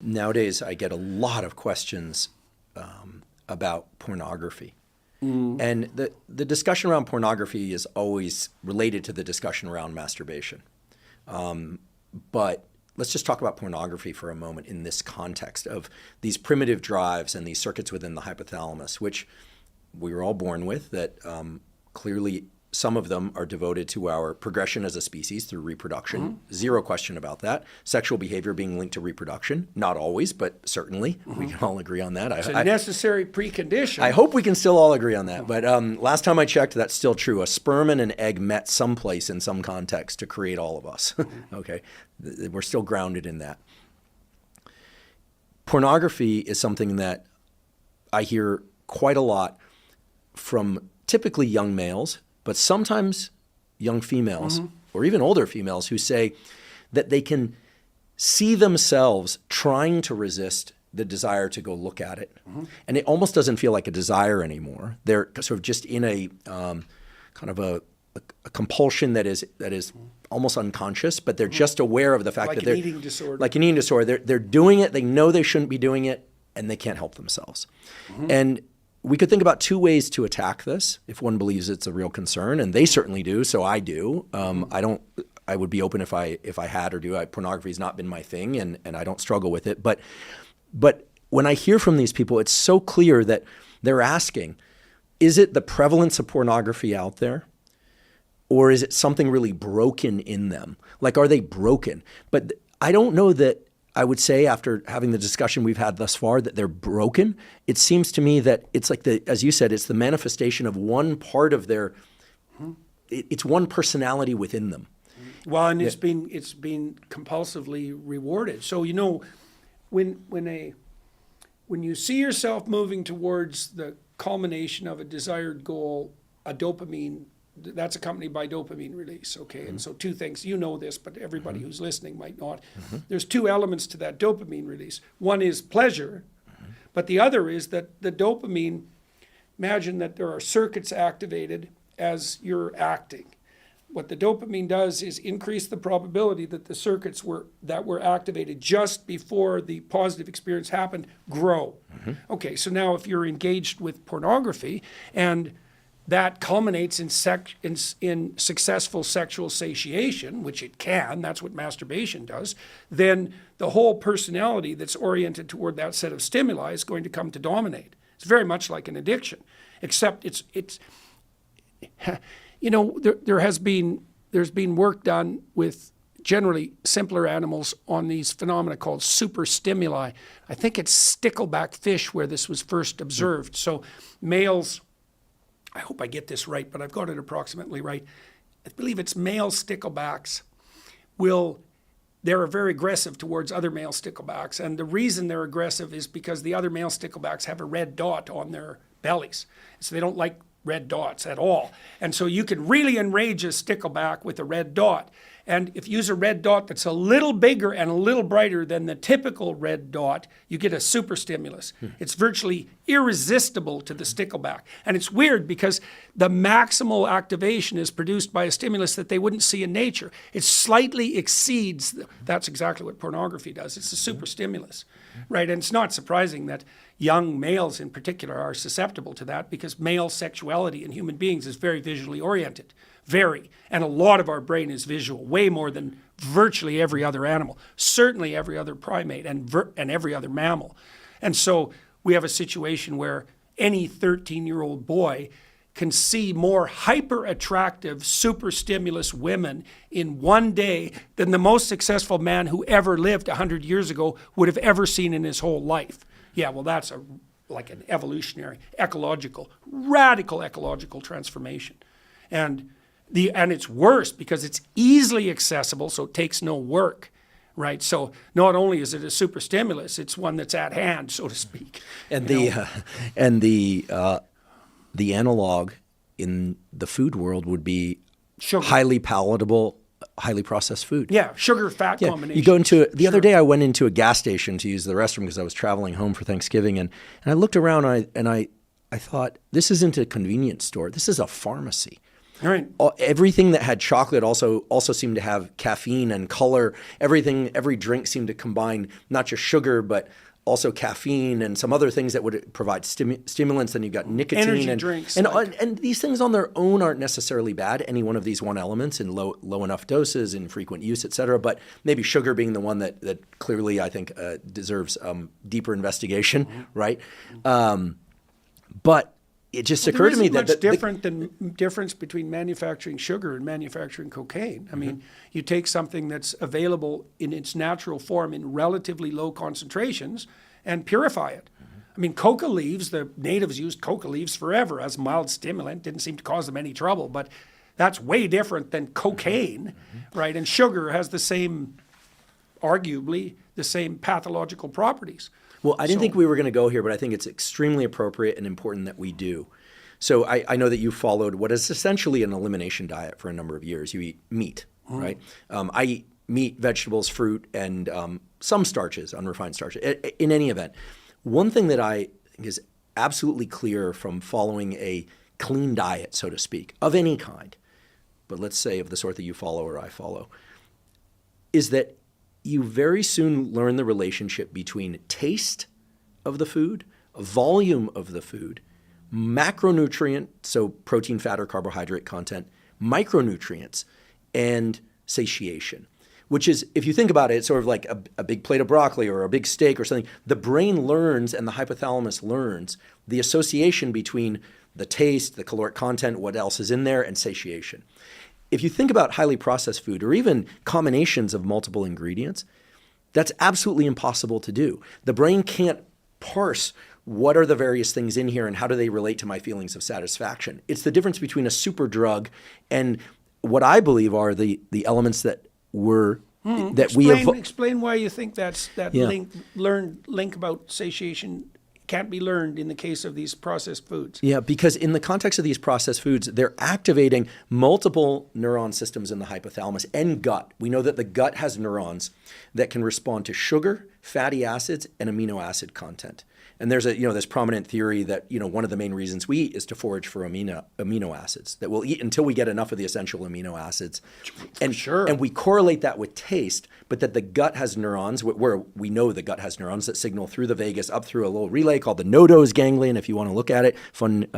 nowadays I get a lot of questions about pornography. And the discussion around pornography is always related to the discussion around masturbation. But let's just talk about pornography for a moment in this context of these primitive drives and these circuits within the hypothalamus, which we were all born with, that clearly some of them are devoted to our progression as a species through reproduction. Zero question about that. Sexual behavior being linked to reproduction. Not always, but certainly. We can all agree on that. It's a necessary precondition. I hope we can still all agree on that. But last time I checked, that's still true. A sperm and an egg met someplace in some context to create all of us. Okay? We're still grounded in that. Pornography is something that I hear quite a lot from typically young males, but sometimes young females or even older females who say that they can see themselves trying to resist the desire to go look at it. And it almost doesn't feel like a desire anymore. They're sort of just in a kind of a compulsion that is almost unconscious, but they're just aware of the fact that they're— like an eating disorder. Like an eating disorder. They're doing it, they know they shouldn't be doing it, and they can't help themselves. And we could think about two ways to attack this if one believes it's a real concern, and they certainly do, so I do. I would be open if I had or do. Pornography has not been my thing, and I don't struggle with it. But when I hear from these people, it's so clear that they're asking, is it the prevalence of pornography out there? Or is it something really broken in them? Like, are they broken? But I don't know that I would say, after having the discussion we've had thus far, that they're broken. It seems to me that it's like as you said, it's the manifestation of one part of their, it's one personality within them. Well, and it's been compulsively rewarded. So, you know, when you see yourself moving towards the culmination of a desired goal, a dopamine, that's accompanied by dopamine release, okay? And so two things, you know this, but everybody who's listening might not. There's two elements to that dopamine release. One is pleasure, but the other is that the dopamine, imagine that there are circuits activated as you're acting. What the dopamine does is increase the probability that the circuits that were activated just before the positive experience happened grow. Okay, so now if you're engaged with pornography and that culminates in successful sexual satiation, which it can, that's what masturbation does, then the whole personality that's oriented toward that set of stimuli is going to come to dominate. It's very much like an addiction, except it's you know, there's been work done with generally simpler animals on these phenomena called super stimuli. I think it's stickleback fish where this was first observed. So males, I hope I get this right, but I've got it approximately right. I believe it's male sticklebacks they're very aggressive towards other male sticklebacks. And the reason they're aggressive is because the other male sticklebacks have a red dot on their bellies. So they don't like red dots at all. And so you can really enrage a stickleback with a red dot. And if you use a red dot that's a little bigger and a little brighter than the typical red dot, you get a super stimulus. It's virtually irresistible to the stickleback. And it's weird because the maximal activation is produced by a stimulus that they wouldn't see in nature. It slightly exceeds, that's exactly what pornography does. It's a super stimulus, right? And it's not surprising that young males in particular are susceptible to that because male sexuality in human beings is very visually oriented. Very. And a lot of our brain is visual, way more than virtually every other animal, certainly every other primate and every other mammal. And so we have a situation where any 13-year-old boy can see more hyper-attractive, super-stimulus women in one day than the most successful man who ever lived 100 years ago would have ever seen in his whole life. Yeah, well, that's like an evolutionary, radical ecological transformation. And it's worse because it's easily accessible, so it takes no work, right? So not only is it a super stimulus, it's one that's at hand, so to speak. And the analog in the food world would be sugar. Highly palatable, highly processed food. Yeah, sugar-fat combination. You go into the other day I went into a gas station to use the restroom because I was traveling home for Thanksgiving, and I looked around and I thought, this isn't a convenience store. This is a pharmacy. Right. Everything that had chocolate also seemed to have caffeine and color. Every drink seemed to combine not just sugar, but also caffeine and some other things that would provide stimulants. Then you've got nicotine Energy drinks, and these things on their own aren't necessarily bad. Any one of these one elements in low enough doses, in frequent use, et cetera. But maybe sugar being the one that clearly I think deserves deeper investigation, right? But it just occurred to me that much different than difference between manufacturing sugar and manufacturing cocaine. I mean, you take something that's available in its natural form in relatively low concentrations and purify it. I mean, coca leaves, the natives used coca leaves forever as mild stimulant, didn't seem to cause them any trouble, but that's way different than cocaine, right? And sugar has arguably the same pathological properties. Well, I didn't think we were going to go here, but I think it's extremely appropriate and important that we do. So I know that you followed what is essentially an elimination diet for a number of years. You eat meat, right? I eat meat, vegetables, fruit, and some starches, unrefined starches. In any event, one thing that I think is absolutely clear from following a clean diet, so to speak, of any kind, but let's say of the sort that you follow or I follow, is that you very soon learn the relationship between taste of the food, volume of the food, macronutrient, so protein, fat, or carbohydrate content, micronutrients, and satiation, which is, if you think about it, it's sort of like a big plate of broccoli or a big steak or something. The brain learns and the hypothalamus learns the association between the taste, the caloric content, what else is in there, and satiation. If you think about highly processed food or even combinations of multiple ingredients, that's absolutely impossible to do. The brain can't parse what are the various things in here and how do they relate to my feelings of satisfaction. It's the difference between a super drug and what I believe are the elements that were Explain why you think that link about satiation can't be learned in the case of these processed foods. Yeah, because in the context of these processed foods, they're activating multiple neuron systems in the hypothalamus and gut. We know that the gut has neurons that can respond to sugar, fatty acids, and amino acid content. And there's this prominent theory that one of the main reasons we eat is to forage for amino acids, that we'll eat until we get enough of the essential amino acids. And we correlate that with taste, but that the gut has neurons, where we know the gut has neurons that signal through the vagus up through a little relay called the nodose ganglion, if you want to look at it, fun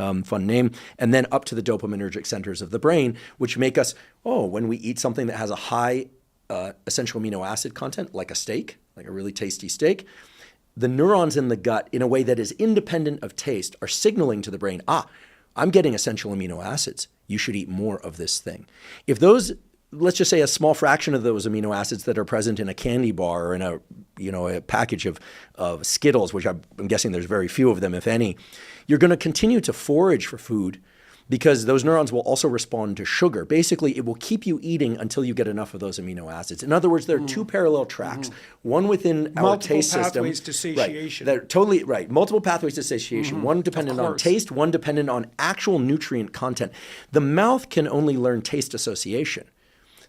name, and then up to the dopaminergic centers of the brain, which make us, when we eat something that has a high essential amino acid content, like a steak, like a really tasty steak, the neurons in the gut, in a way that is independent of taste, are signaling to the brain, I'm getting essential amino acids. You should eat more of this thing. If those, let's just say a small fraction of those amino acids that are present in a candy bar or in a package of Skittles, which I'm guessing there's very few of them, if any, you're going to continue to forage for food because those neurons will also respond to sugar. Basically, it will keep you eating until you get enough of those amino acids. In other words, there are two parallel tracks, one within our taste system. Multiple pathways to satiation. Right, they're totally right. Multiple pathways to satiation, one dependent on taste, one dependent on actual nutrient content. The mouth can only learn taste association.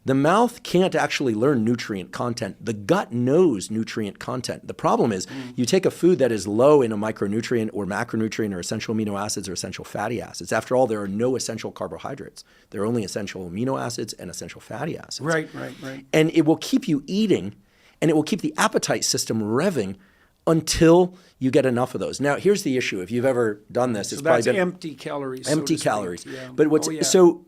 The mouth can't actually learn nutrient content. The gut knows nutrient content. The problem is you take a food that is low in a micronutrient or macronutrient or essential amino acids or essential fatty acids. After all, there are no essential carbohydrates. There are only essential amino acids and essential fatty acids. Right. And it will keep you eating, and it will keep the appetite system revving until you get enough of those. Now, here's the issue. If you've ever done this, it's probably been empty calories. Empty calories. Yeah. But so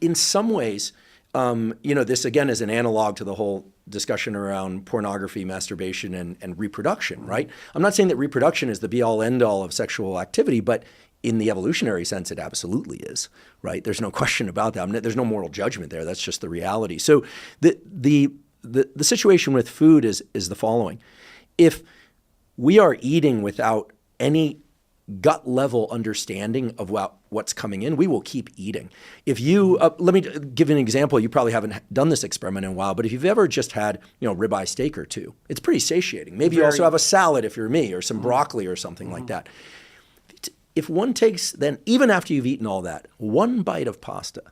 in some ways, this again is an analog to the whole discussion around pornography, masturbation, and reproduction, right? I'm not saying that reproduction is the be-all, end-all of sexual activity, but in the evolutionary sense, it absolutely is, right? There's no question about that. There's no moral judgment there. That's just the reality. So the situation with food is the following. If we are eating without any gut level understanding of what's coming in, we will keep eating. If you, let me give an example. You probably haven't done this experiment in a while, but if you've ever just had, ribeye steak or two, it's pretty satiating. Maybe you also have a salad if you're me, or some broccoli or something like that. If one takes, then even after you've eaten all that, one bite of pasta,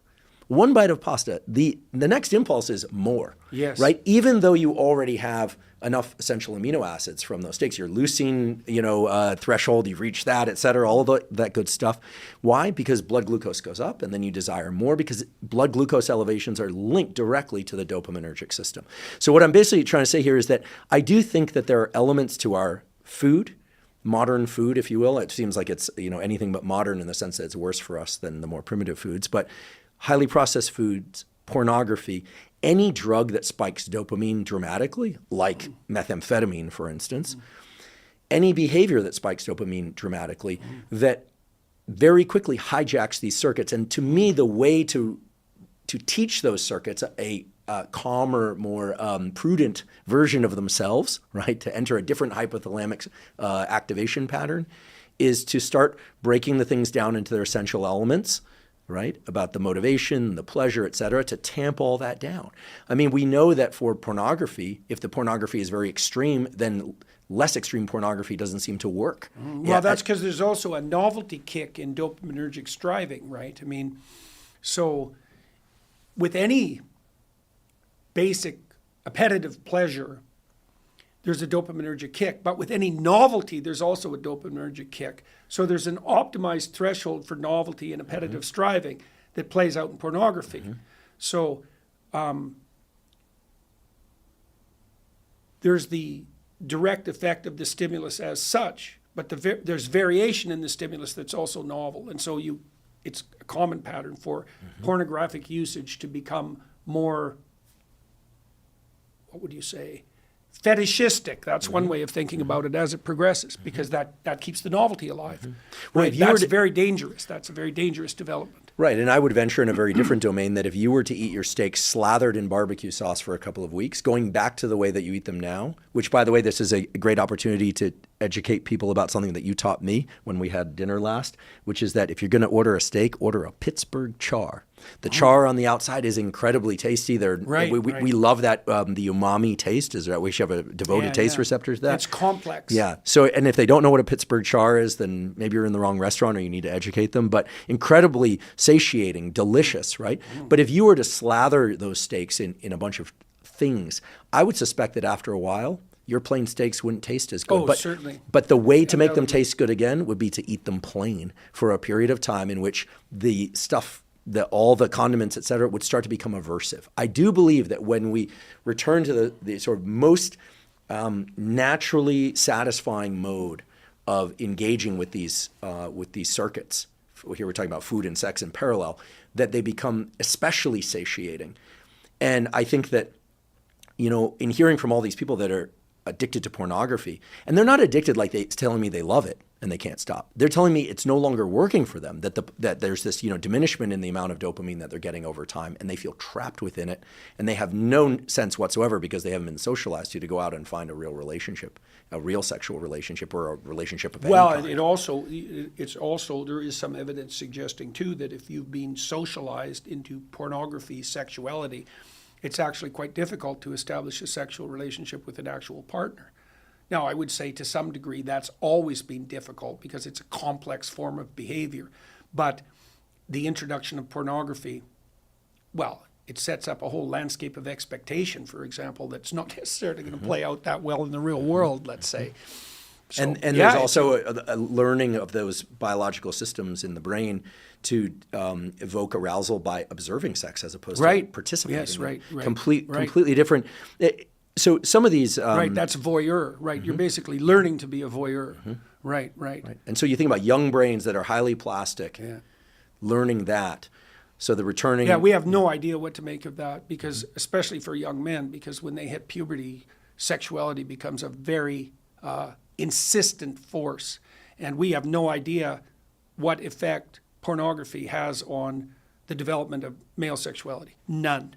one bite of pasta, the next impulse is more. Yes. Right? Even though you already have enough essential amino acids from those steaks, your leucine, threshold, you've reached that, et cetera, all of that good stuff. Why? Because blood glucose goes up and then you desire more because blood glucose elevations are linked directly to the dopaminergic system. So what I'm basically trying to say here is that I do think that there are elements to our food, modern food, if you will. It seems like it's anything but modern in the sense that it's worse for us than the more primitive foods, but highly processed foods, pornography, any drug that spikes dopamine dramatically, like methamphetamine, for instance, any behavior that spikes dopamine dramatically, that very quickly hijacks these circuits. And to me, the way to teach those circuits a calmer, more prudent version of themselves, right, to enter a different hypothalamic activation pattern, is to start breaking the things down into their essential elements, right, about the motivation, the pleasure, et cetera, to tamp all that down. I mean, we know that for pornography, if the pornography is very extreme, then less extreme pornography doesn't seem to work. Well, that's because there's also a novelty kick in dopaminergic striving, right? I mean, so with any basic appetitive pleasure, there's a dopaminergic kick. But with any novelty, there's also a dopaminergic kick. So there's an optimized threshold for novelty and appetitive striving that plays out in pornography. So there's the direct effect of the stimulus as such, but there's variation in the stimulus that's also novel. And so it's a common pattern for pornographic usage to become more, what would you say, fetishistic. That's one way of thinking about it as it progresses, because that keeps the novelty alive. Right. That's very dangerous. That's a very dangerous development. Right, and I would venture in a very different domain that if you were to eat your steak slathered in barbecue sauce for a couple of weeks, going back to the way that you eat them now, which, by the way, this is a great opportunity to educate people about something that you taught me when we had dinner last, which is that if you're going to order a steak, order a Pittsburgh char. The char on the outside is incredibly tasty. We love that, the umami taste. We should have a devoted taste receptor to that. It's complex. Yeah. So, and if they don't know what a Pittsburgh char is, then maybe you're in the wrong restaurant or you need to educate them. But incredibly satiating, delicious, right? But if you were to slather those steaks in a bunch of things, I would suspect that after a while, your plain steaks wouldn't taste as good. Oh, certainly. But the way to make them taste good again would be to eat them plain for a period of time in which the stuff, all the condiments, et cetera, would start to become aversive. I do believe that when we return to the sort of most naturally satisfying mode of engaging with these circuits, here we're talking about food and sex in parallel, that they become especially satiating. And I think that, in hearing from all these people that are addicted to pornography, and they're not addicted like it's telling me they love it and they can't stop. They're telling me it's no longer working for them, that there's this diminishment in the amount of dopamine that they're getting over time, and they feel trapped within it, and they have no sense whatsoever because they haven't been socialized to go out and find a real relationship, a real sexual relationship or a relationship of any kind. It's also there is some evidence suggesting too that if you've been socialized into pornography, sexuality, it's actually quite difficult to establish a sexual relationship with an actual partner. Now, I would say to some degree that's always been difficult because it's a complex form of behavior. But the introduction of pornography, well, it sets up a whole landscape of expectation, for example, that's not necessarily going to play out that well in the real world, let's say. So, and there's also a learning of those biological systems in the brain to evoke arousal by observing sex as opposed to participating. Yes, right. Completely different. So some of these... that's voyeur, right? You're basically learning to be a voyeur. Right. And so you think about young brains that are highly plastic, learning that. So the returning... Yeah, we have no idea what to make of that, because especially for young men, because when they hit puberty, sexuality becomes a very insistent force. And we have no idea what effect pornography has on the development of male sexuality. None.